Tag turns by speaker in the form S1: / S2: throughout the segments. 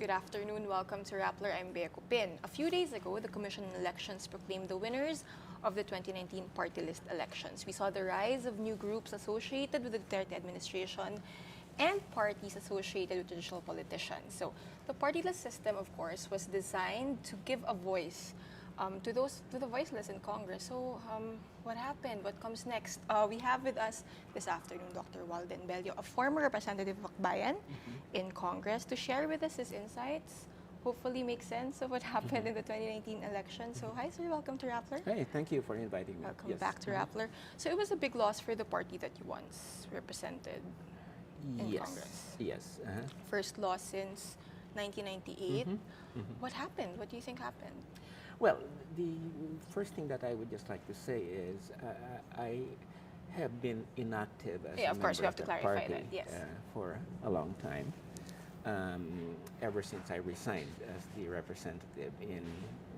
S1: Good afternoon. Welcome to Rappler. I'm Bea Cupin. A few days ago, the Commission on Elections proclaimed the winners of the 2019 party list elections. We saw the rise of new groups associated with the Duterte administration and parties associated with traditional politicians. So the party list system, of course, was designed to give a voice to the voiceless in Congress. So what happened? What comes next? We have with us this afternoon Dr. Walden Bello, a former representative of Akbayan in Congress, to share with us his insights, hopefully make sense of what happened in the 2019 election. So hi sir, welcome to Rappler.
S2: Hey, thank you for inviting me.
S1: Welcome back to Rappler. So it was a big loss for the party that you once represented in Congress.
S2: Yes.
S1: First loss since 1998. What happened? What do you think happened?
S2: Well, the first thing that I would just like to say is I have been inactive as a
S1: of course, we
S2: member
S1: have
S2: of
S1: to
S2: the
S1: clarify
S2: party
S1: that, yes.
S2: For a long time, ever since I resigned as the representative in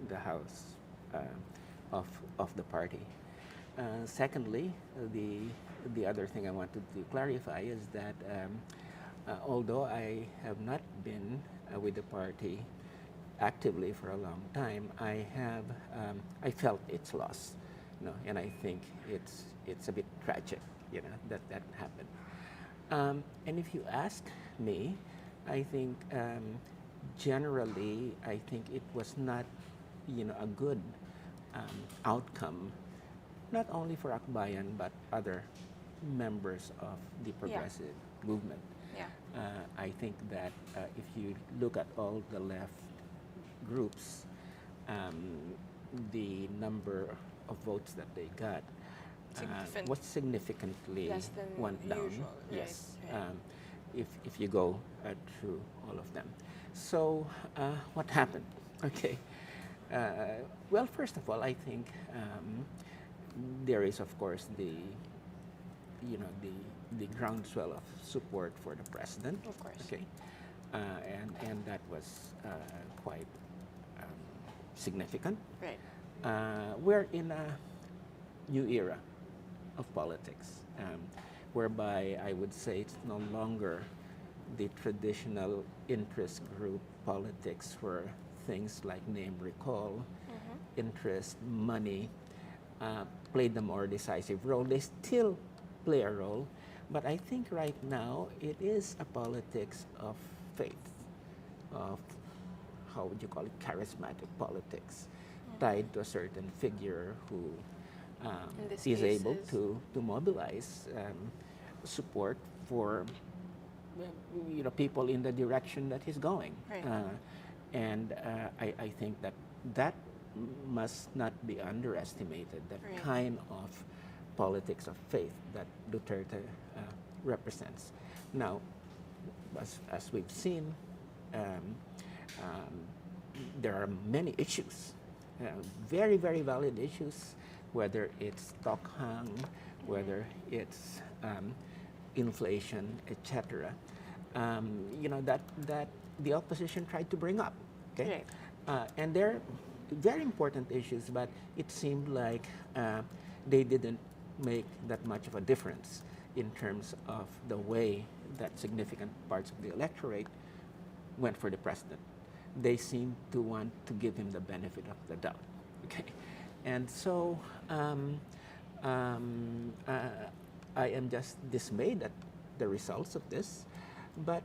S2: the House of the party. Secondly, the other thing I wanted to clarify is that although I have not been with the party actively for a long time, I felt its loss, and I think it's a bit tragic, that happened. And if you ask me, I think generally, I think it was not, a good outcome, not only for Akbayan but other members of the progressive movement.
S1: Yeah.
S2: I think that if you look at all the left groups, the number of votes that they got was significantly
S1: less than
S2: went down.
S1: usual, right?
S2: Yes,
S1: right.
S2: If you go through all of them. So what happened? Okay. Well, first of all, I think there is, of course, the groundswell of support for the president.
S1: Of course.
S2: Okay. And that was quite significant.
S1: Right.
S2: We're in a new era of politics, whereby I would say it's no longer the traditional interest group politics where things like name recall, interest, money played the more decisive role. They still play a role, but I think right now it is a politics of faith, of how would you call it, charismatic politics, tied to a certain figure who is able to mobilize support for people in the direction that he's going.
S1: Right.
S2: And I think that must not be underestimated, that kind of politics of faith that Duterte represents. Now, as we've seen, there are many issues, very, very valid issues, whether it's stock hang, whether it's inflation, etc. That the opposition tried to bring up. Okay, and they're very important issues, but it seemed like they didn't make that much of a difference in terms of the way that significant parts of the electorate went for the president. They seemed to want to give him the benefit of the doubt. Okay, and so I am just dismayed at the results of this. But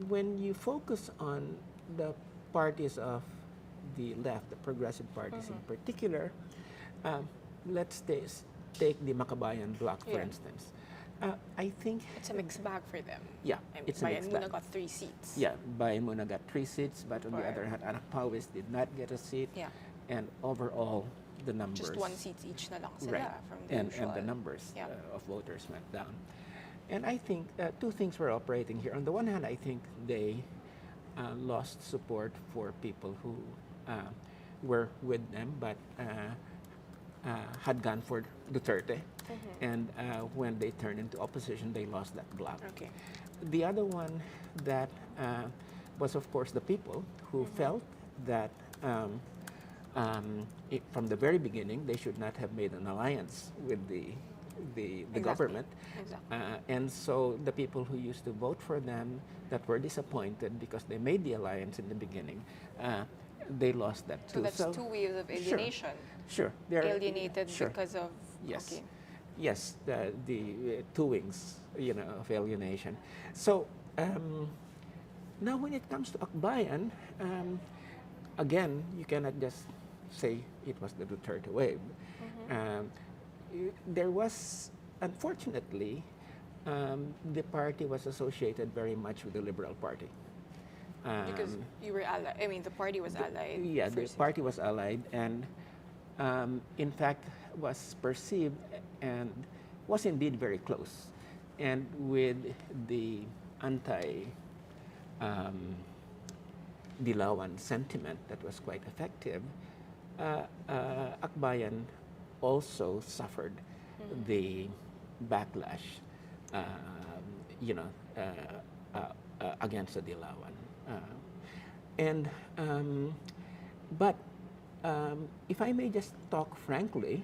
S2: when you focus on the parties of the left, the progressive parties in particular, let's take the Makabayan bloc, for instance. I think
S1: it's a mixed bag for them.
S2: Yeah, it's a mixed bag.
S1: Bayan Muna got 3 seats.
S2: Yeah, Bayan Muna got 3 seats, but on the other hand, Anak Pawis did not get a seat.
S1: Yeah.
S2: And overall, the numbers...
S1: Just 1 seat each na lang sila from the
S2: and
S1: usual.
S2: the numbers of voters went down. And I think 2 things were operating here. On the one hand, I think they lost support for people who were with them, but had gone for Duterte. And when they turned into opposition, they lost that block.
S1: Okay.
S2: The other one that was, of course, the people who felt that from the very beginning, they should not have made an alliance with the the
S1: Exactly.
S2: government.
S1: Exactly.
S2: And so the people who used to vote for them that were disappointed because they made the alliance in the beginning, they lost that
S1: So
S2: too.
S1: that's two waves of
S2: Sure,
S1: alienation.
S2: sure. They're
S1: Alienated
S2: sure.
S1: because of
S2: Yes.
S1: okay.
S2: Yes, the two wings, of alienation. So now when it comes to Akbayan, again, you cannot just say it was the Duterte wave. Um, there was, unfortunately, the party was associated very much with the Liberal Party.
S1: Because you were allied. I mean, the party was allied.
S2: Yeah, the
S1: first.
S2: party was allied, and in fact was perceived and was indeed very close. And with the anti-Dilawan sentiment that was quite effective, Akbayan also suffered the backlash, you know, against the Dilawan. And but if I may just talk frankly,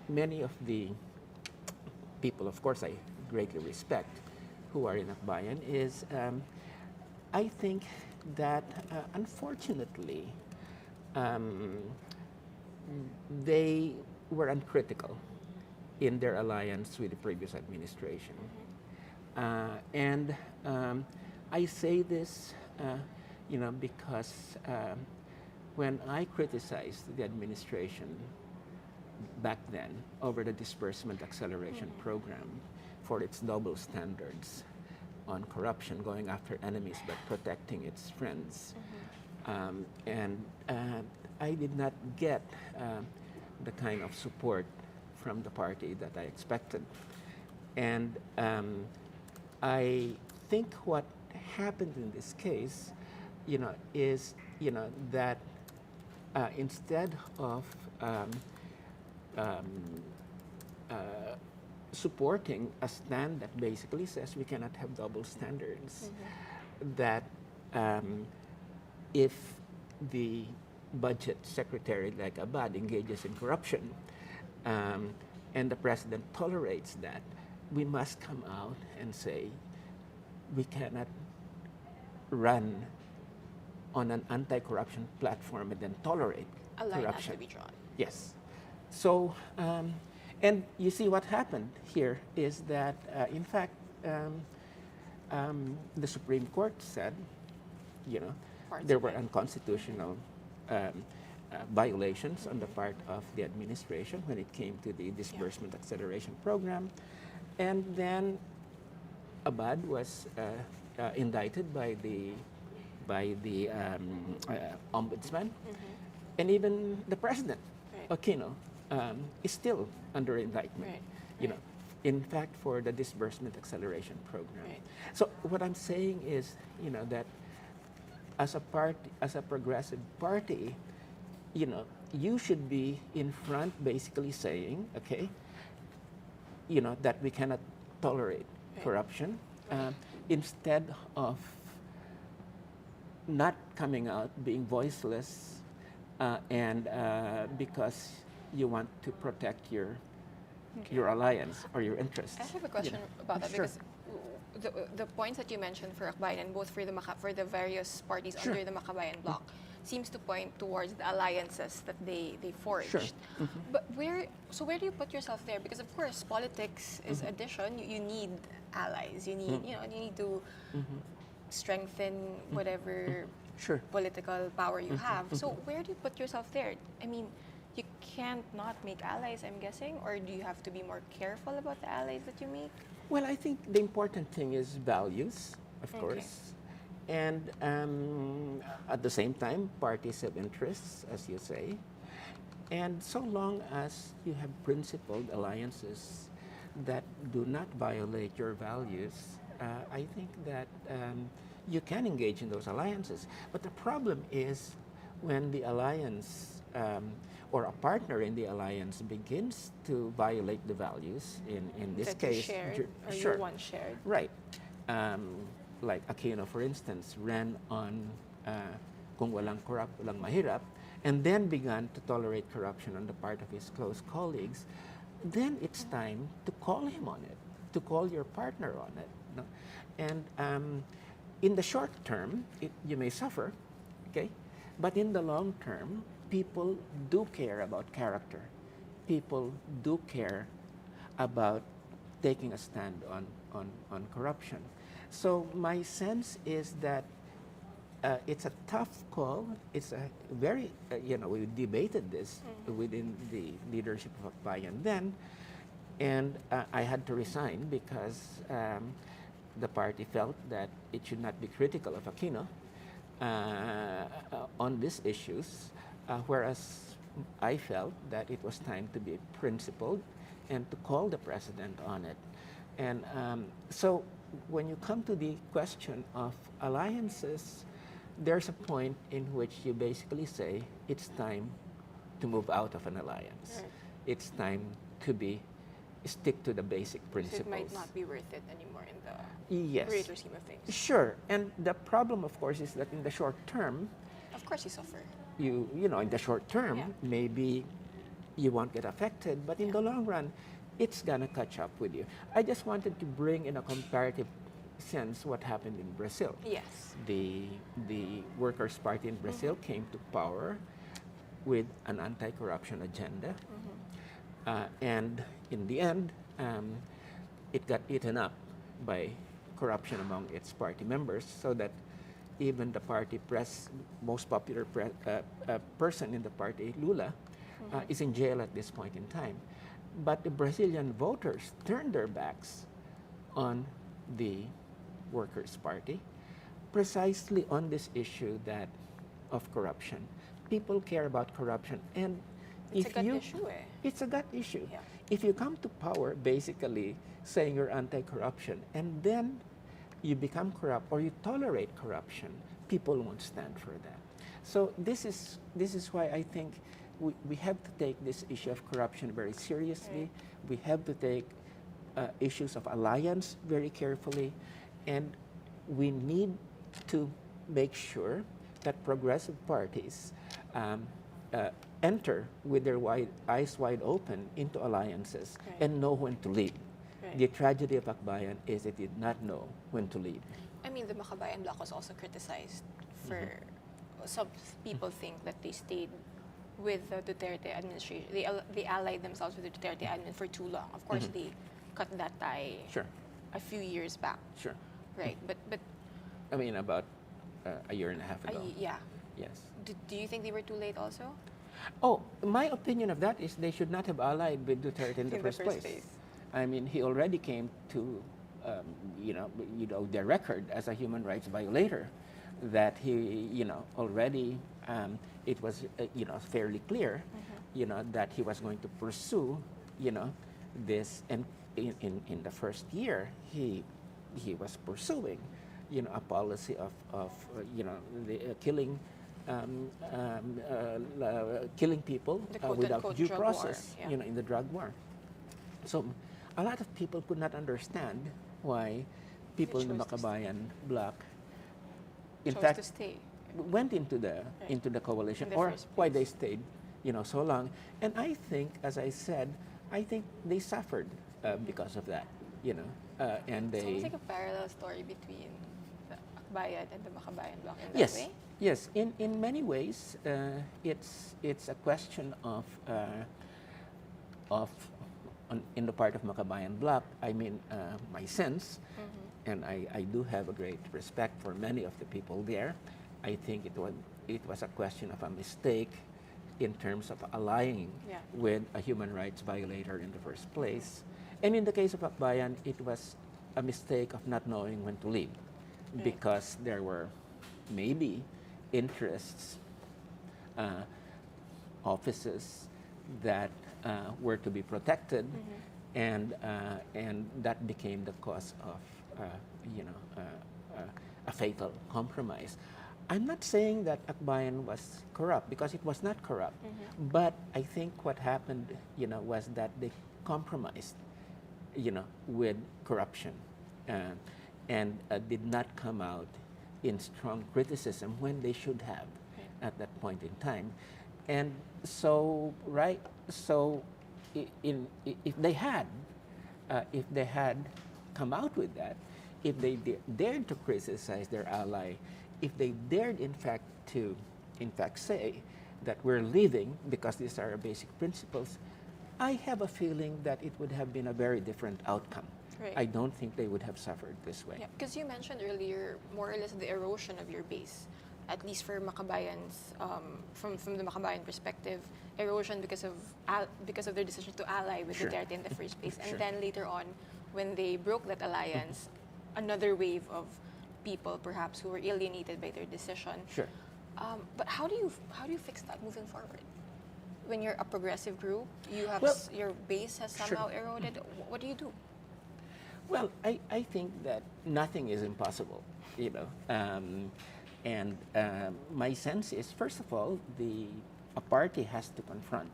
S2: many of the people, of course, I greatly respect, who are in Akbayan, is I think that unfortunately they were uncritical in their alliance with the previous administration. And I say this, because when I criticized the administration back then over the disbursement acceleration program for its double standards on corruption, going after enemies but protecting its friends, and I did not get the kind of support from the party that I expected. And I think what happened in this case, is, that instead of supporting a stand that basically says we cannot have double standards, that if the budget secretary like Abad engages in corruption, and the president tolerates that, we must come out and say we cannot run on an anti-corruption platform and then tolerate
S1: A line
S2: corruption.
S1: has to be drawn.
S2: Yes. So, and you see what happened here is that, in fact, the Supreme Court said, there were unconstitutional violations on the part of the administration when it came to the disbursement acceleration program. And then Abad was indicted by the ombudsman, and even the president, Aquino, is still under indictment. In fact, for the disbursement acceleration program. So what I'm saying is, that as a party, as a progressive party, you should be in front, basically saying, okay, that we cannot tolerate corruption, instead of not coming out, being voiceless, and because you want to protect your alliance or your interests.
S1: I have a question about that,
S2: Sure.
S1: because the points that you mentioned for Akbayan, both for the various parties
S2: Sure.
S1: under the Makabayan bloc, seems to point towards the alliances that they forged.
S2: Sure.
S1: But where do you put yourself there? Because of course politics is addition. You need allies. You need you need to strengthen whatever
S2: Sure.
S1: political power you have. So where do you put yourself there? I mean, you can't not make allies, I'm guessing, or do you have to be more careful about the allies that you make?
S2: Well, I think the important thing is values, of
S1: Okay.
S2: course, and at the same time, parties have interests, as you say. And so long as you have principled alliances that do not violate your values, I think that you can engage in those alliances. But the problem is when the alliance or a partner in the alliance begins to violate the values, in this
S1: that
S2: case,
S1: you shared, or
S2: sure,
S1: you once shared.
S2: right. Like Aquino, for instance, ran on kung walang corrupt, walang mahirap, and then began to tolerate corruption on the part of his close colleagues. then it's time to call him on it, to call your partner on it. No? And in the short term, you may suffer, okay? But in the long term, people do care about character. People do care about taking a stand on corruption. So my sense is that it's a tough call. It's a very, we debated this within the leadership of Akbayan then, and I had to resign because the party felt that it should not be critical of Aquino on these issues, whereas I felt that it was time to be principled and to call the president on it. And so when you come to the question of alliances, there's a point in which you basically say it's time to move out of an alliance.
S1: Right.
S2: It's time to stick to the basic principles.
S1: So it might not be worth it anymore in the greater scheme of things.
S2: Sure. And the problem, of course, is that in the short term,
S1: of course you suffer.
S2: In the short term, maybe you won't get affected, but in the long run, it's gonna catch up with you. I just wanted to bring in a comparative sense what happened in Brazil.
S1: Yes.
S2: The Workers' Party in Brazil came to power with an anti-corruption agenda, and in the end, it got eaten up by corruption among its party members, so that even the party most popular person in the party, Lula, is in jail at this point in time. But the Brazilian voters turned their backs on the Workers' Party precisely on this issue of corruption. People care about corruption, and
S1: it's a gut issue.
S2: It's a gut issue.
S1: Yeah.
S2: If you come to power basically saying you're anti-corruption and then you become corrupt or you tolerate corruption, people won't stand for that. So this is why I think we have to take this issue of corruption very seriously.
S1: Right.
S2: We have to take issues of alliance very carefully, and we need to make sure that progressive parties enter with their eyes wide open into alliances and know when to lead. Right. The tragedy of Akbayan is it did not know when to lead.
S1: I mean, the Makabayan bloc was also criticized for some people think that they stayed with the Duterte administration. They allied themselves with the Duterte admin for too long. Of course, they cut that tie a few years back.
S2: Sure.
S1: Right, but
S2: I mean, about a year and a half ago.
S1: Yeah.
S2: Yes.
S1: Do you think they were too late also?
S2: Oh, my opinion of that is they should not have allied with Duterte in the first place. I mean, he already came to, their record as a human rights violator, that he, already, it was, fairly clear, that he was going to pursue, this, and in the first year, he was pursuing, a policy of killing. Killing people without due process, in the drug war. So, a lot of people could not understand why people in the Makabayan bloc, in fact, went into the coalition, or why they stayed, so long. And I think, as I said, I think they suffered because of that, and they.
S1: It's almost like a parallel story between the Akbayan and the Makabayan bloc in that way.
S2: Yes, in many ways, it's a question of in the part of Makabayan bloc. I mean, my sense, and I do have a great respect for many of the people there. I think it was a question of a mistake in terms of allying with a human rights violator in the first place, and in the case of Akbayan, it was a mistake of not knowing when to leave, because there were maybe interests, offices that were to be protected, and that became the cause of a fatal compromise. I'm not saying that Akbayan was corrupt, because it was not corrupt, but I think what happened, was that they compromised, with corruption, and did not come out in strong criticism when they should have at that point in time. And so if if they had come out with that, if they dared to criticize their ally, if they dared in fact say that we're leaving because these are our basic principles, I have a feeling that it would have been a very different outcome.
S1: Right.
S2: I don't think they would have suffered this way.
S1: Yeah, because you mentioned earlier more or less the erosion of your base, at least for Makabayans, from the Makabayan perspective, erosion because of their decision to ally with
S2: Sure.
S1: Duterte in the first place, and
S2: Sure.
S1: then later on, when they broke that alliance, another wave of people perhaps who were alienated by their decision.
S2: Sure.
S1: But how do you fix that moving forward? When you're a progressive group, you have
S2: Well,
S1: your base has
S2: sure.
S1: somehow eroded. What do you do?
S2: Well, I think that nothing is impossible, you know. And my sense is, first of all, a party has to confront,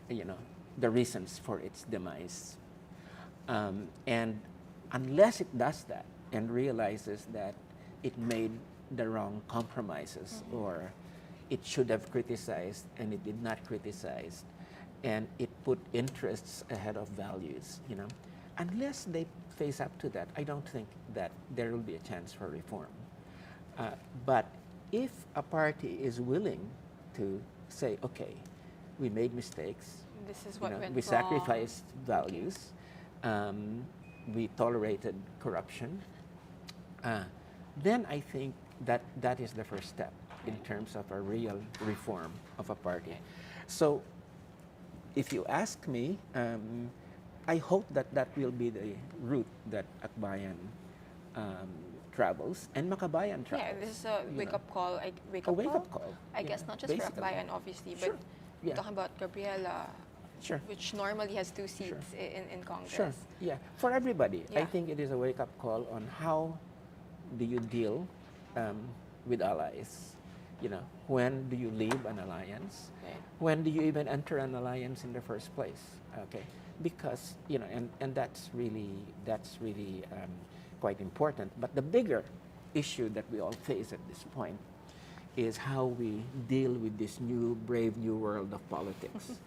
S2: you know, the reasons for its demise. And unless it does that and realizes that it made the wrong compromises, or it should have criticized and it did not criticize, and it put interests ahead of values, you know, unless they face up to that, I don't think that there will be a chance for reform. But if a party is willing to say, okay, we made mistakes,
S1: This is
S2: you
S1: what
S2: know,
S1: went
S2: we
S1: wrong.
S2: sacrificed values, we tolerated corruption, then I think that is the first step in terms of a real reform of a party. So if you ask me, I hope that will be the route that Akbayan travels and Makabayan travels.
S1: Yeah, this is a wake-up call.
S2: A wake-up call.
S1: I guess
S2: yeah,
S1: not just
S2: basically.
S1: for Akbayan, obviously,
S2: Sure.
S1: but
S2: Yeah.
S1: talking about Gabriela,
S2: Sure.
S1: which normally has 2 seats
S2: Sure.
S1: in Congress.
S2: Sure. Yeah. For everybody, I
S1: Yeah.
S2: think it is a wake-up call on how do you deal with allies. You know, when do you leave an alliance?
S1: Right.
S2: When do you even enter an alliance in the first place? Okay, because you know, and that's really quite important. But the bigger issue that we all face at this point is how we deal with this new brave new world of politics,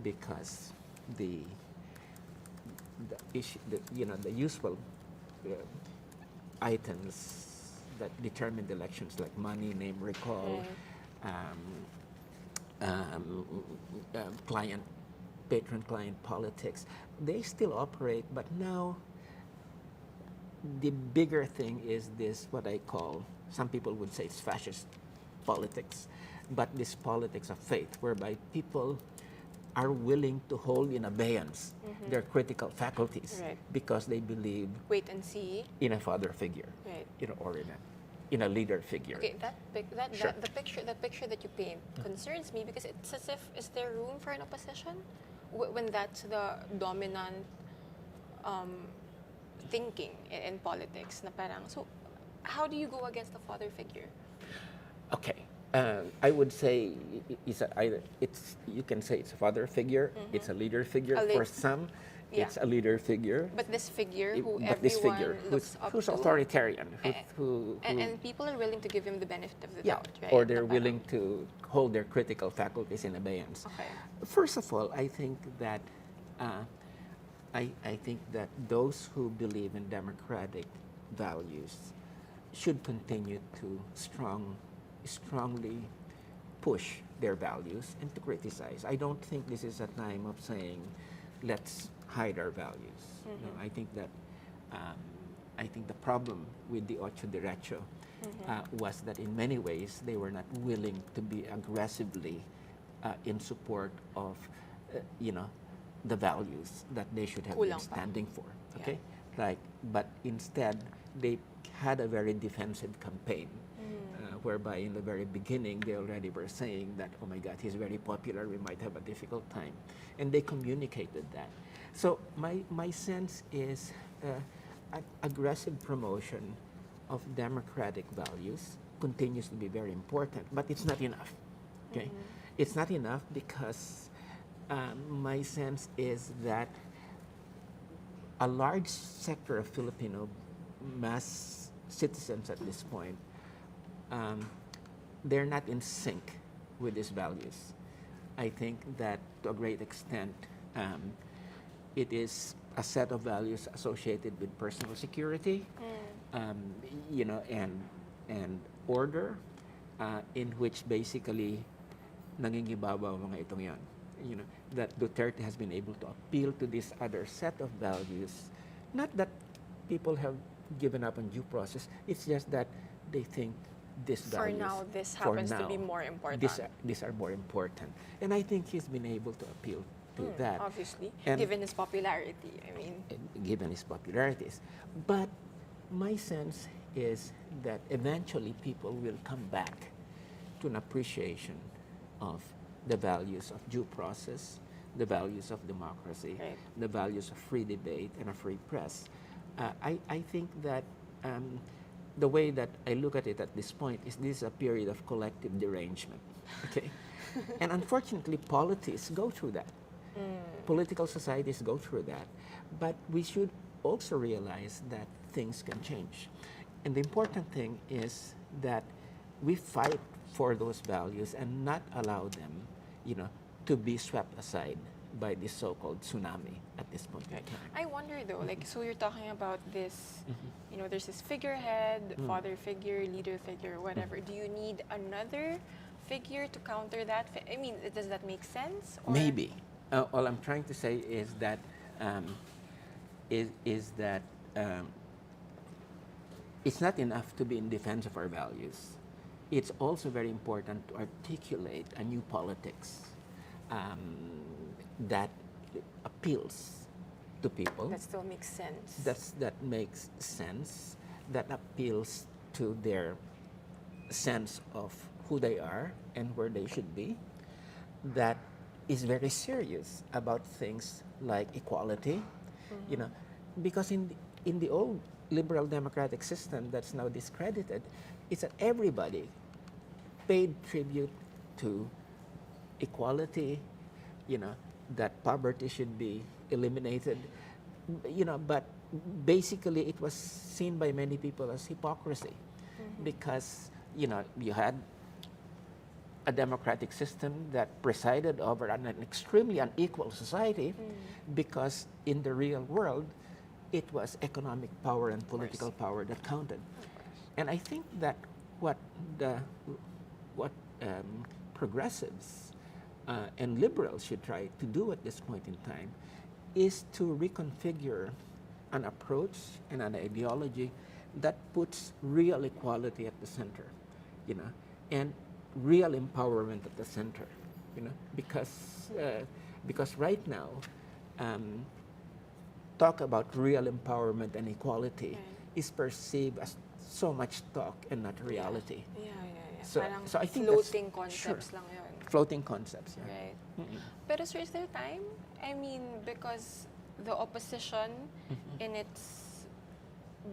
S2: because the issue, the usual items that determine the elections, like money, name recall, patron-client politics, they still operate, but now the bigger thing is this, what I call, some people would say it's fascist politics, but this politics of faith, whereby people are willing to hold in abeyance their critical faculties because they believe
S1: Wait and see.
S2: in a father figure, or in a leader figure.
S1: Okay,
S2: Sure.
S1: the picture that you paint concerns me, because it's as if, is there room for an opposition when that's the dominant thinking in politics? Na parang, so how do you go against the father figure?
S2: Okay. I would say you can say it's a father figure, it's a leader figure. For some, it's a leader figure.
S1: But this figure who
S2: But this
S1: everyone
S2: figure
S1: looks up
S2: who's
S1: to,
S2: authoritarian,
S1: and people are willing to give him the benefit of the
S2: yeah,
S1: doubt, right?
S2: or they're
S1: Na parang,
S2: willing to hold their critical faculties in abeyance.
S1: Okay.
S2: First of all, I think that those who believe in democratic values should continue to strongly push their values and to criticize. I don't think this is a time of saying, let's hide our values. No, I think that the problem with the Ocho Derecho was that in many ways they were not willing to be aggressively in support of the values that they should have been
S1: Kulang pa.
S2: standing for. Okay, but instead they had a very defensive campaign. Whereby in the very beginning they already were saying that, oh my God, he's very popular, we might have a difficult time. And they communicated that. So my sense is aggressive promotion of democratic values continues to be very important, but it's not enough. Okay, it's not enough because my sense is that a large sector of Filipino mass citizens at this point, they're not in sync with these values. I think that to a great extent, Um, it is a set of values associated with personal security, um, and order, in which basically nangingibabaw mga itong yan. That Duterte has been able to appeal to this other set of values. Not that people have given up on due process, it's just that they think this
S1: For
S2: values,
S1: now, this happens to be more important.
S2: these are more important. And I think he's been able to appeal to that.
S1: Obviously,
S2: And
S1: given his popularity. I mean,
S2: given his popularities. But my sense is that eventually people will come back to an appreciation of the values of due process, the values of democracy,
S1: Right.
S2: the values of free debate and a free press. I think that the way that I look at it at this point is this is a period of collective derangement. Okay? And unfortunately, politics go through that. Political societies go through that. But we should also realize that things can change. And the important thing is that we fight for those values and not allow them, to be swept aside by this so-called tsunami at this point in time.
S1: I wonder though, like, so you're talking about this, there's this figurehead, father figure, leader figure, whatever. Do you need another figure to counter that? I mean, does that make sense? Or?
S2: Maybe. All I'm trying to say is that it's not enough to be in defense of our values. It's also very important to articulate a new politics that appeals to people.
S1: That still makes sense.
S2: That makes sense. That appeals to their sense of who they are and where they should be. That is very serious about things like equality, because in the old liberal democratic system that's now discredited, it's that everybody paid tribute to equality, that poverty should be eliminated, but basically it was seen by many people as hypocrisy, because, you had a democratic system that presided over an extremely unequal society, because in the real world, it was economic power and political power that counted. And I think that what progressives and liberals should try to do at this point in time is to reconfigure an approach and an ideology that puts real equality at the center, and real empowerment at the center, because right now, talk about real empowerment and equality is perceived as so much talk and not reality.
S1: Yeah.
S2: So I think
S1: floating concepts lang yun.
S2: Floating concepts. Yeah.
S1: Right. Pero sir, is there time? I mean, because the opposition in its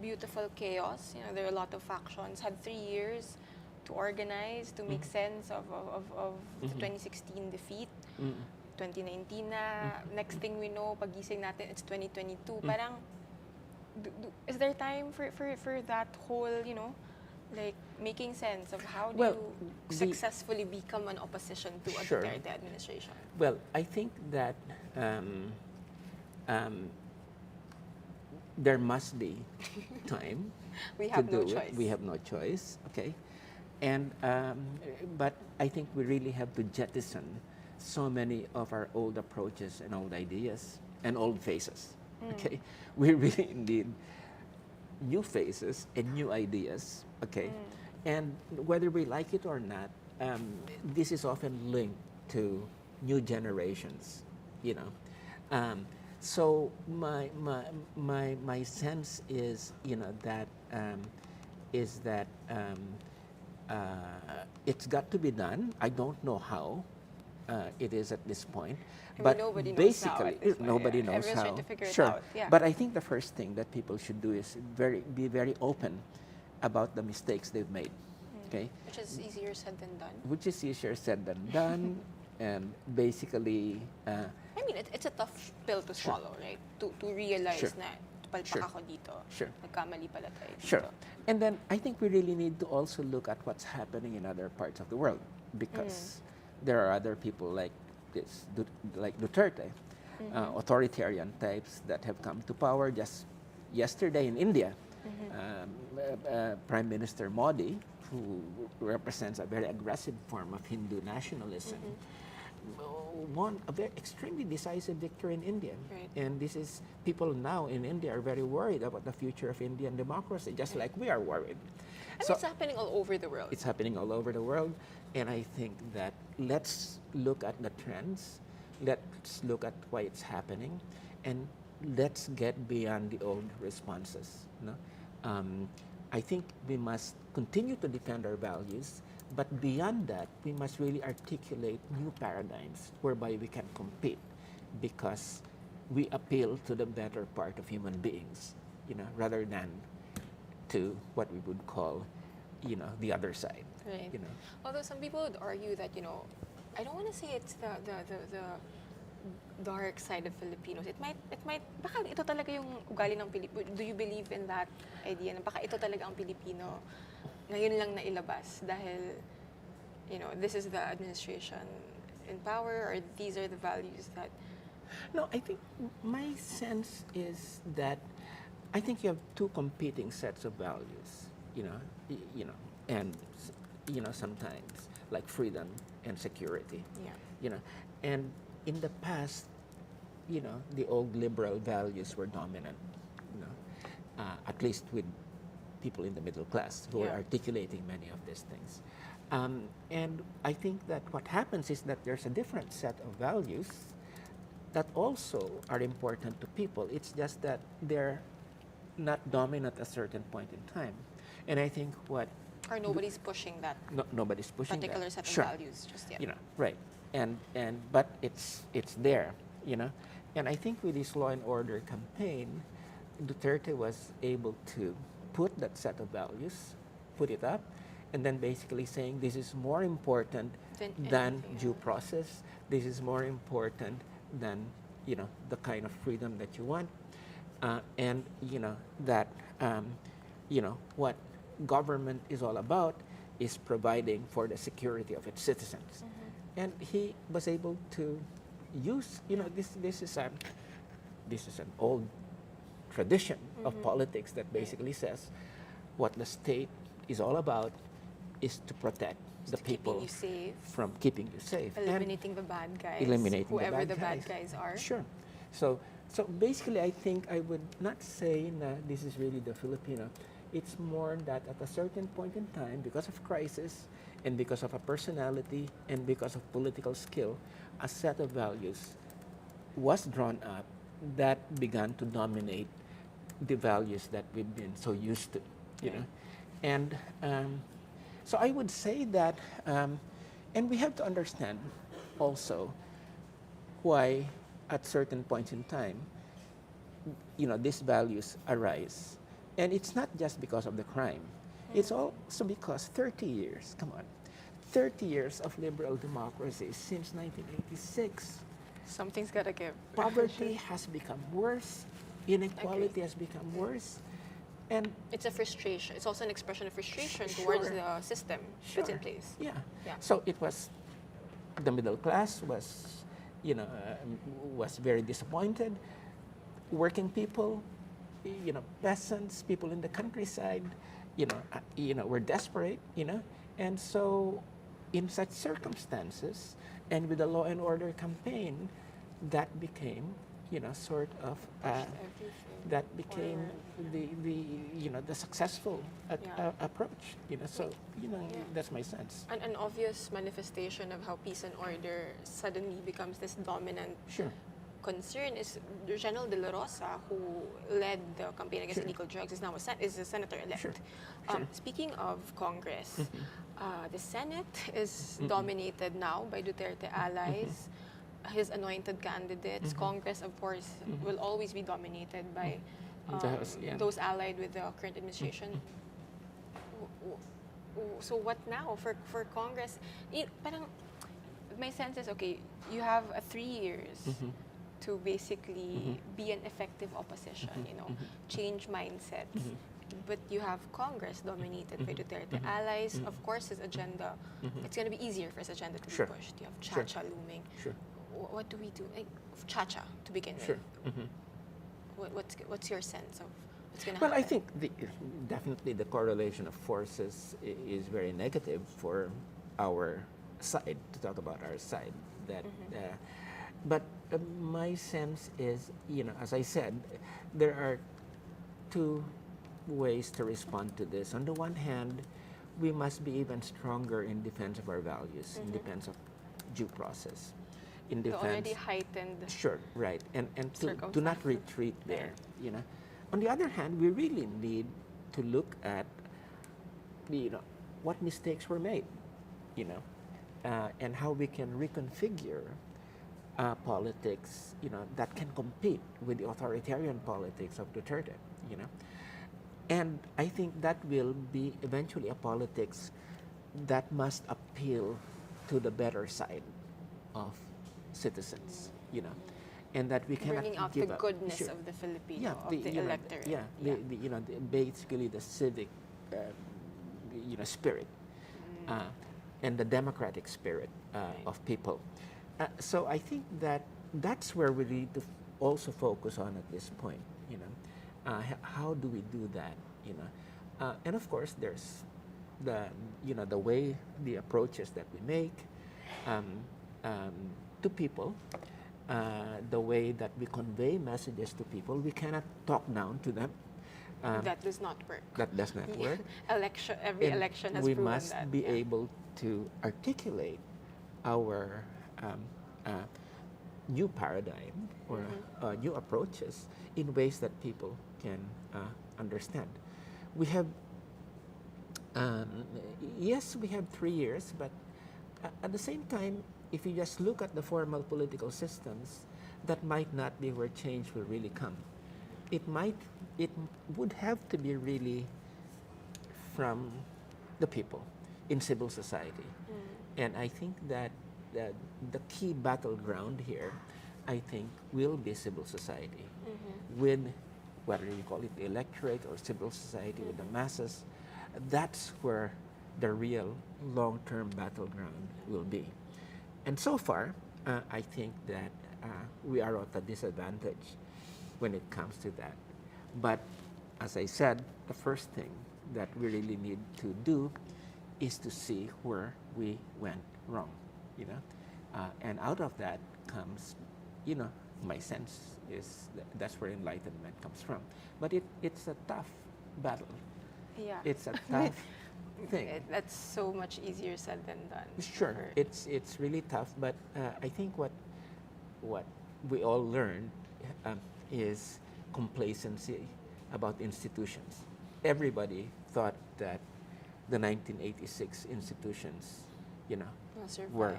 S1: beautiful chaos, there are a lot of factions, had 3 years to organize, to make sense of the 2016 defeat. 2019 na, next thing we know, pagising natin, it's 2022. Parang, is there time for that whole, like, making sense of how do you successfully become an opposition to a Duterte administration?
S2: Well, I think that there must be time
S1: We have
S2: to do
S1: no choice.
S2: it. We have no choice, okay? And, but I think we really have to jettison so many of our old approaches and old ideas and old faces, okay? We really need new faces and new ideas, okay? And whether we like it or not, this is often linked to new generations, so my sense is, that it's got to be done. I don't know how it is at this point, but
S1: nobody knows
S2: basically
S1: how at this point,
S2: nobody
S1: yeah.
S2: knows
S1: Everyone's
S2: how.
S1: trying to figure it
S2: Sure,
S1: out, yeah.
S2: but I think the first thing that people should do is be very open about the mistakes they've made. Okay,
S1: Which is easier said than done.
S2: which is easier said than done, and basically.
S1: I mean, it's a tough pill to swallow, right? To realize
S2: Sure.
S1: na palpak
S2: Sure.
S1: ako dito.
S2: Sure.
S1: Nagkamali pala tayo dito.
S2: Sure. And then I think we really need to also look at what's happening in other parts of the world, because there are other people like this, like Duterte, authoritarian types that have come to power. Just yesterday in India, Prime Minister Modi, who represents a very aggressive form of Hindu nationalism, won a very extremely decisive victory in India.
S1: Right.
S2: And this is, people now in India are very worried about the future of Indian democracy, just like we are worried.
S1: And
S2: So
S1: it's happening all over the world.
S2: it's happening all over the world. And I think that let's look at the trends, let's look at why it's happening, and let's get beyond the old responses. No? I think we must continue to defend our values, but beyond that, we must really articulate new paradigms whereby we can compete, because we appeal to the better part of human beings, rather than to what we would call, the other side.
S1: Right. Although some people would argue that, I don't want to say it's the dark side of Filipinos. It might, baka ito talaga yung ugali ng Pilipino. Do you believe in that idea na baka ito talaga ang Pilipino ngayon lang nailabas dahil, this is the administration in power, or these are the values that...
S2: No, I think my sense is that I think you have two competing sets of values, and sometimes like freedom and security.
S1: Yeah.
S2: And in the past, the old liberal values were dominant, at least with people in the middle class who are articulating many of these things. And I think that what happens is that there's a different set of values that also are important to people. It's just that they're not dominant at a certain point in time. And I think what...
S1: Or nobody's pushing that
S2: nobody's pushing
S1: particular
S2: that.
S1: set of
S2: Sure.
S1: values just yet.
S2: Right. But it's there, And I think with this law and order campaign, Duterte was able to put that set of values, put it up, and then basically saying this is more important than due process. This is more important than, the kind of freedom that you want. And, that, what government is all about is providing for the security of its citizens. And he was able to use, this is an old tradition of politics that basically says what the state is all about is to protect the people from keeping you safe.
S1: Eliminating the bad guys. Whoever the bad guys are.
S2: Sure. So basically, I think I would not say that this is really the Filipino. It's more that at a certain point in time, because of crisis and because of a personality and because of political skill, a set of values was drawn up that began to dominate the values that we've been so used to, And so I would say that, and we have to understand also why at certain points in time, these values arise. And it's not just because of the crime. It's also because 30 years, 30 years of liberal democracy since 1986.
S1: Something's got to give.
S2: Poverty has become worse. Inequality has become worse. And
S1: it's a frustration. It's also an expression of frustration towards the system that's in place.
S2: Yeah. So it was, the middle class was, was very disappointed. Working people, peasants, people in the countryside, were desperate, And so in such circumstances, and with the law and order campaign, that became, sort of, that became the successful approach, So, that's my sense.
S1: An obvious manifestation of how peace and order suddenly becomes this dominant concern is General De La Rosa, who led the campaign against illegal drugs, is now a senator-elect. Speaking of Congress, the Senate is dominated now by Duterte allies, his anointed candidates. Congress, of course, will always be dominated by those allied with the current administration. So what now for Congress? Parang, my sense is, okay, you have 3 years to basically be an effective opposition, change mindsets. But you have Congress dominated by Duterte allies. Of course, his agenda, it's going to be easier for his agenda to be pushed. You have Chacha looming. what do we do? Like, Chacha to begin
S2: Sure.
S1: with.
S2: Mhm.
S1: What's your sense of what's going to
S2: Well,
S1: happen?
S2: I think definitely the correlation of forces is very negative for our side, to talk about our side. That, but my sense is, as I said, there are two ways to respond to this. On the one hand, we must be even stronger in defense of our values, in defense of due process, in
S1: The
S2: defense.
S1: already heightened.
S2: Sure, right, and to not
S1: Circumstances.
S2: retreat there, On the other hand, we really need to look at, what mistakes were made, and how we can reconfigure politics, that can compete with the authoritarian politics of Duterte, And I think that will be eventually a politics that must appeal to the better side of citizens, and that we cannot
S1: Bringing out
S2: give
S1: the
S2: up.
S1: goodness
S2: Sure.
S1: of the Filipino,
S2: Yeah,
S1: of the electorate.
S2: basically the civic, spirit, and the democratic spirit of people. So I think that that's where we need to also focus on at this point. How do we do that? And of course, there's the way, the approaches that we make to people. The way that we convey messages to people, we cannot talk down to them.
S1: That does not work.
S2: That does not work.
S1: Every
S2: And
S1: election has
S2: we
S1: proven
S2: must
S1: that.
S2: be able to articulate our new paradigm or new approaches in ways that people can understand. We have, yes, we have 3 years, but at the same time, if you just look at the formal political systems, that might not be where change will really come. It would have to be really from the people in civil society. And I think that the key battleground here, I think, will be civil society. With, whether you call it the electorate or civil society, with the masses, that's where the real long-term battleground will be. And so far, I think that we are at a disadvantage when it comes to that. But as I said, the first thing that we really need to do is to see where we went wrong, and out of that comes, my sense is that's where enlightenment comes from. But it's a tough battle.
S1: Yeah.
S2: It's a tough thing.
S1: That's so much easier said than done.
S2: Sure, it's really tough, but I think what we all learned is complacency about institutions. Everybody thought that the 1986 institutions,
S1: Will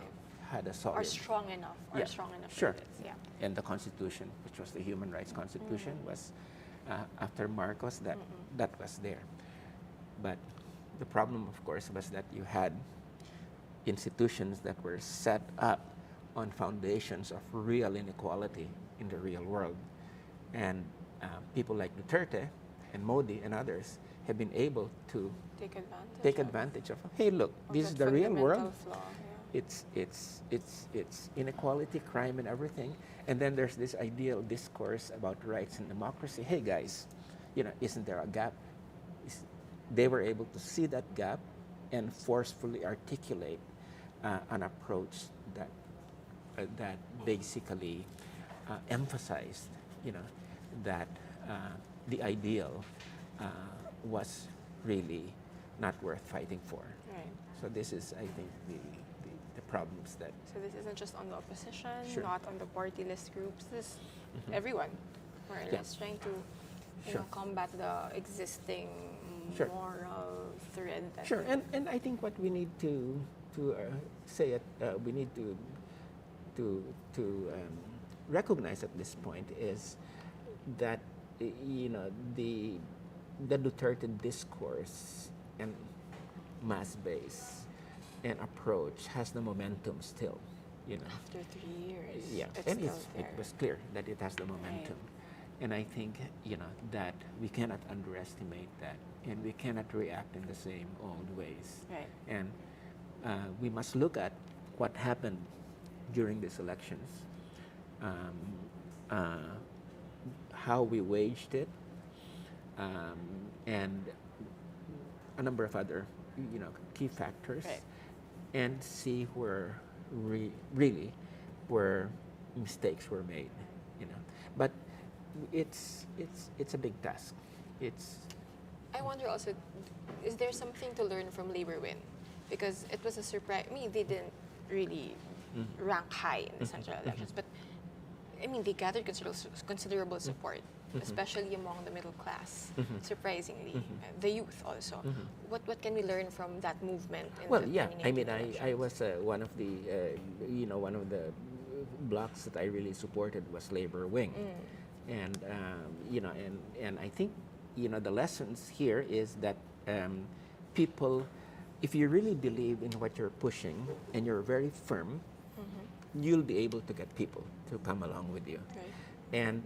S2: had a solid.
S1: Are strong enough.
S2: Yeah,
S1: Are strong enough
S2: sure.
S1: for this. Yeah.
S2: And the Constitution, which was the Human Rights Constitution, was after Marcos that was there. But the problem, of course, was that you had institutions that were set up on foundations of real inequality in the real world. And people like Duterte and Modi and others have been able to
S1: Take advantage.
S2: advantage of, hey, look,
S1: of
S2: this is
S1: that
S2: the real
S1: fundamental
S2: world.
S1: flaw,
S2: It's inequality, crime, and everything. And then there's this ideal discourse about rights and democracy. Hey, guys, isn't there a gap? They were able to see that gap and forcefully articulate an approach that basically emphasized, that the ideal was really not worth fighting for.
S1: Right.
S2: So this is, I think, the problems that.
S1: So this isn't just on the opposition,
S2: Sure.
S1: not on the party list groups. This everyone, more or
S2: Yeah.
S1: less, trying to
S2: Sure.
S1: combat the existing
S2: Sure.
S1: moral thread. That
S2: Sure, and I think what we need to say it, we need to recognize at this point is that the Duterte discourse and mass base and approach has the momentum still,
S1: after 3 years,
S2: Yeah,
S1: it's
S2: and
S1: still
S2: it
S1: there.
S2: was clear that it has the momentum. And I think, that we cannot underestimate that, and we cannot react in the same old ways.
S1: Right.
S2: And we must look at what happened during these elections, um, uh, how we waged it, and a number of other, key factors,
S1: Right.
S2: and see where really where mistakes were made, But it's a big task. It's
S1: I wonder also, is there something to learn from Labor Win? Because it was a surprise. I mean, they didn't really rank high in the central elections, but I mean, they gathered considerable support, especially among the middle class, surprisingly. The youth also. What can we learn from that movement in
S2: Well,
S1: the
S2: yeah. I
S1: 2019
S2: mean, I
S1: elections?
S2: was one of the one of the blocks that I really supported was Labor Wing, and and I think the lessons here is that people, if you really believe in what you're pushing and you're very firm, you'll be able to get people to come along with you.
S1: Right.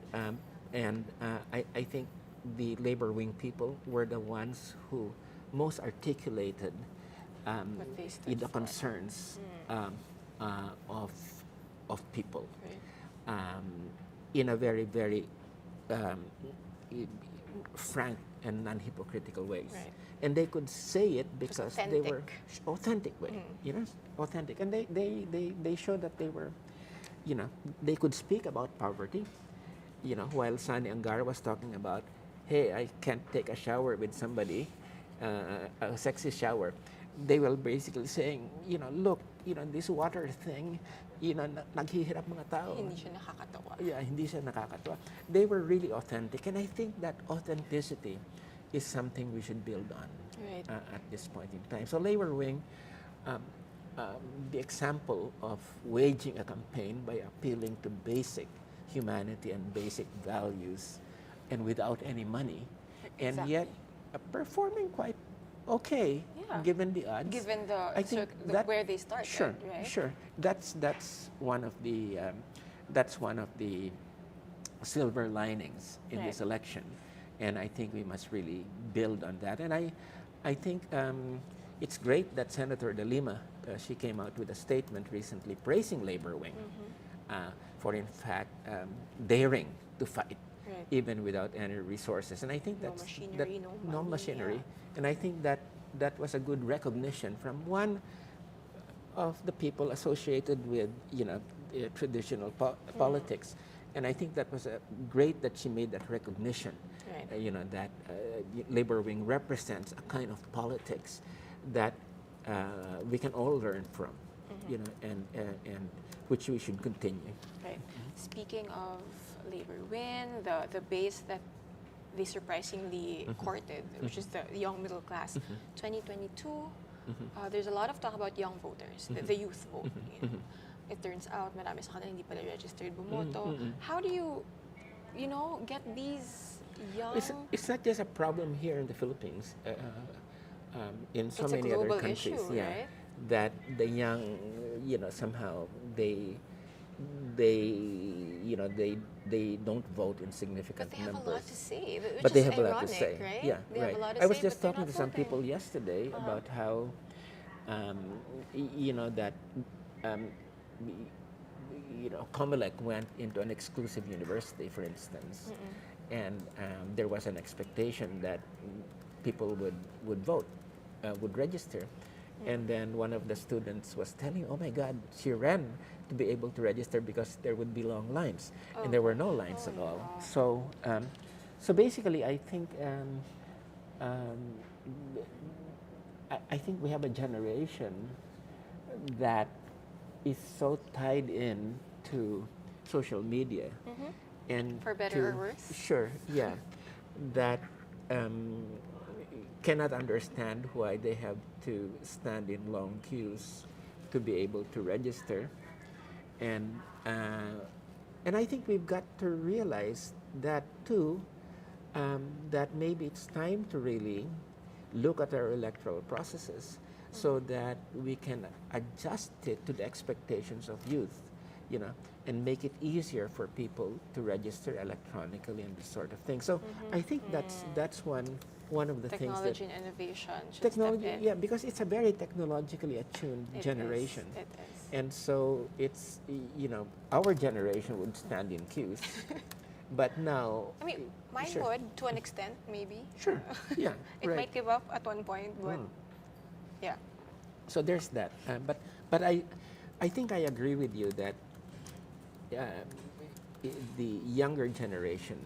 S2: And I think the Labor Wing people were the ones who most articulated
S1: What they stood
S2: the
S1: for.
S2: concerns of people
S1: Right.
S2: in a very, very i- frank and non-hypocritical ways.
S1: Right.
S2: And they could say it because they were
S1: authentic.
S2: authentic way, authentic. And they showed that they were, they could speak about poverty, while Sani Angara was talking about, hey, I can't take a shower with somebody, a sexy shower. They were basically saying, look, this water thing, naghihirap mga tao.
S1: Hindi siya nakakatawa.
S2: Yeah, hindi siya nakakatawa. They were really authentic, and I think that authenticity is something we should build on
S1: Right.
S2: at this point in time. So Labor Wing, the example of waging a campaign by appealing to basic humanity and basic values, and without any money, and
S1: Exactly.
S2: yet performing quite okay
S1: Yeah.
S2: given the odds.
S1: Given
S2: I think
S1: where they started,
S2: Sure,
S1: right?
S2: sure. That's one of the silver linings in
S1: Right.
S2: this election, and I think we must really build on that. And I think it's great that Senator De Lima she came out with a statement recently praising Labor Wing for in fact daring to fight
S1: Right.
S2: even without any resources. And I think
S1: No
S2: that's
S1: machinery, no
S2: no
S1: money,
S2: machinery.
S1: yeah.
S2: And I think that was a good recognition from one of the people associated with traditional politics. And I think that was great that she made that recognition.
S1: Right.
S2: That Labor Wing represents a kind of politics that we can all learn from. And which we should continue.
S1: Right. Speaking of Labor Win, the base that they surprisingly courted, which is the young middle class, 2022, there's a lot of talk about young voters, the youth vote. It turns out marami sa kanila hindi pala registered bumoto. How do you get these young...
S2: It's not just a problem here in the Philippines. In so
S1: It's a
S2: many other
S1: global
S2: countries,
S1: issue, right?
S2: that the young, somehow they don't vote in significant
S1: But they have
S2: numbers.
S1: a lot to say, which
S2: But they
S1: is
S2: have a lot to
S1: ironic,
S2: say.
S1: right?
S2: Yeah,
S1: They
S2: right.
S1: have a lot to
S2: I was
S1: say,
S2: just
S1: but they're
S2: talking
S1: not
S2: to some
S1: voting.
S2: people yesterday about how, that, Comelec went into an exclusive university, for instance, and there was an expectation that people would vote, would register. And then one of the students was telling, oh my God, she ran to be able to register because there would be long lines. And there were no lines at all. So basically, I think I think we have a generation that is so tied in to social media, and
S1: For better or worse?
S2: Sure, yeah, that cannot understand why they have to stand in long queues to be able to register, and I think we've got to realize that too, that maybe it's time to really look at our electoral processes so that we can adjust it to the expectations of youth, and make it easier for people to register electronically and this sort of thing. So I think that's one of the things that
S1: Technology and innovation should
S2: technology,
S1: step in.
S2: yeah, because it's a very technologically attuned
S1: It is,
S2: generation.
S1: it is.
S2: And so it's, our generation would stand in queues, but now...
S1: I mean, mine
S2: Sure.
S1: would, to an extent, maybe.
S2: Sure, yeah,
S1: It
S2: right.
S1: might give up at one point, but
S2: Mm.
S1: yeah.
S2: So there's that. But I think I agree with you that the younger generation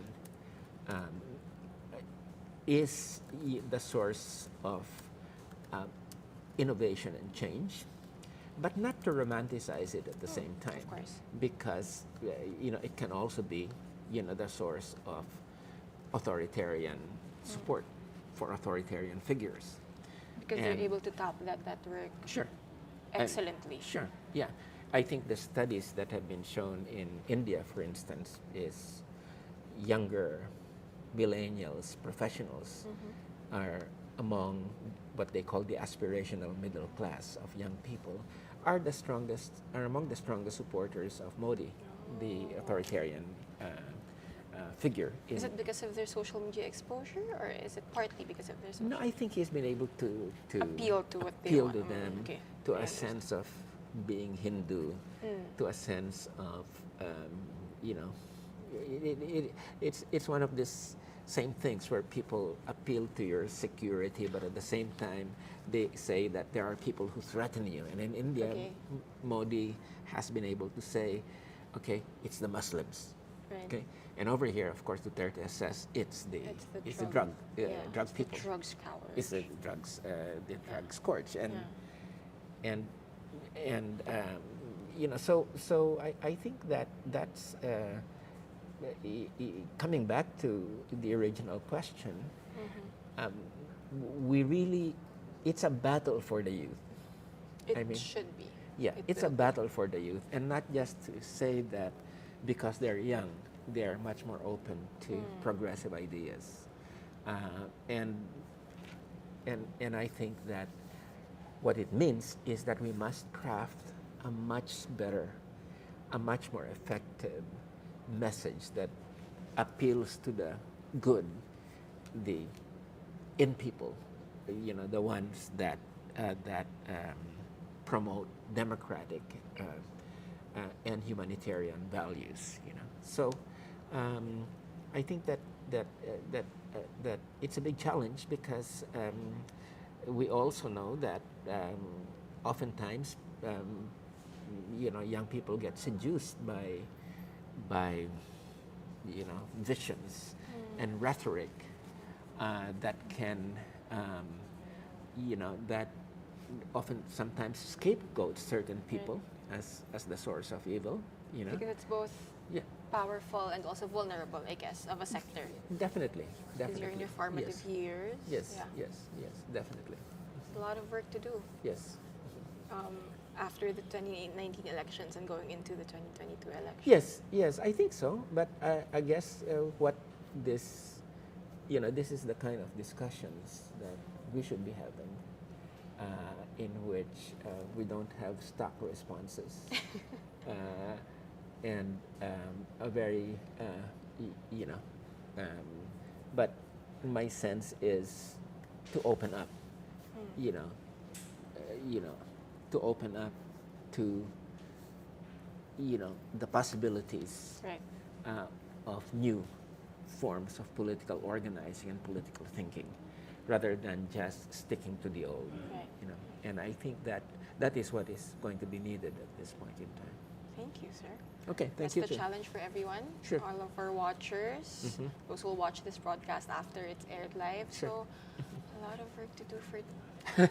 S2: um, is the source of innovation and change, but not to romanticize it at the same time.
S1: Of course.
S2: Because it can also be the source of authoritarian support for authoritarian figures.
S1: Because
S2: And-
S1: they're able to tap that network
S2: Sure.
S1: excellently.
S2: Sure, yeah. I think the studies that have been shown in India, for instance, is younger millennials, professionals, are among what they call the aspirational middle class of young people, are among the strongest supporters of Modi, the authoritarian figure.
S1: Is it because of their social media exposure, or is it partly because of their social
S2: No, I think he's been able to
S1: appeal to what they
S2: appeal
S1: want?
S2: to them,
S1: Okay.
S2: to
S1: I
S2: a
S1: understand.
S2: sense of being Hindu, to a sense of, it's one of these same things where people appeal to your security, but at the same time, they say that there are people who threaten you. And in India,
S1: Okay.
S2: Modi has been able to say, okay, it's the Muslims.
S1: Right.
S2: Okay, and over here, of course, Duterte says it's the drug
S1: It's
S2: people.
S1: the drugs cowards.
S2: It's the drugs scourge, and so I think that's coming back to the original question. We really, it's a battle for the youth.
S1: It
S2: I mean,
S1: should be.
S2: Yeah,
S1: It
S2: it's
S1: will
S2: a battle for the youth, and not just to say that because they're young, they're much more open to progressive ideas, and I think that what it means is that we must craft a much better, a much more effective message that appeals to the good, the in people, the ones that promote democratic and humanitarian values. So I think that it's a big challenge because we also know that oftentimes young people get seduced by visions and rhetoric that can that often sometimes scapegoats certain people as the source of evil.
S1: Because it's both
S2: Yeah,
S1: powerful and also vulnerable, I guess, of a sector.
S2: definitely.
S1: Because you're in your formative
S2: Yes.
S1: years.
S2: Yes,
S1: Yeah.
S2: yes, definitely.
S1: It's a lot of work to do
S2: Yes.
S1: after the 2019 elections and going into the 2022 elections.
S2: Yes, I think so. But I guess what this, this is the kind of discussions that we should be having, in which we don't have stock responses, and a very, but my sense is to open up, to open up to, the possibilities
S1: Right.
S2: of new forms of political organizing and political thinking, rather than just sticking to the old.
S1: Right.
S2: And I think that is what is going to be needed at this point in time.
S1: Thank you, sir.
S2: Okay, thank
S1: That's
S2: you.
S1: the
S2: too.
S1: challenge for everyone.
S2: Sure.
S1: All of our watchers, those who will watch this broadcast after it's aired live.
S2: Sure.
S1: So a lot of work to do for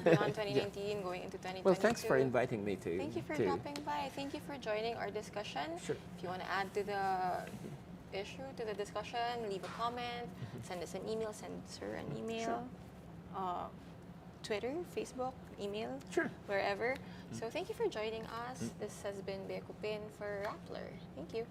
S1: beyond 2019, going into 2022.
S2: Well, thanks for inviting me to.
S1: Thank you for dropping by. Thank you for joining our discussion.
S2: Sure.
S1: If you want to add to the issue, to the discussion, leave a comment, send us an email, send Sir an email. Twitter, Facebook, email,
S2: Sure.
S1: wherever. So thank you for joining us. This has been Beko Pin for Rappler. Thank you.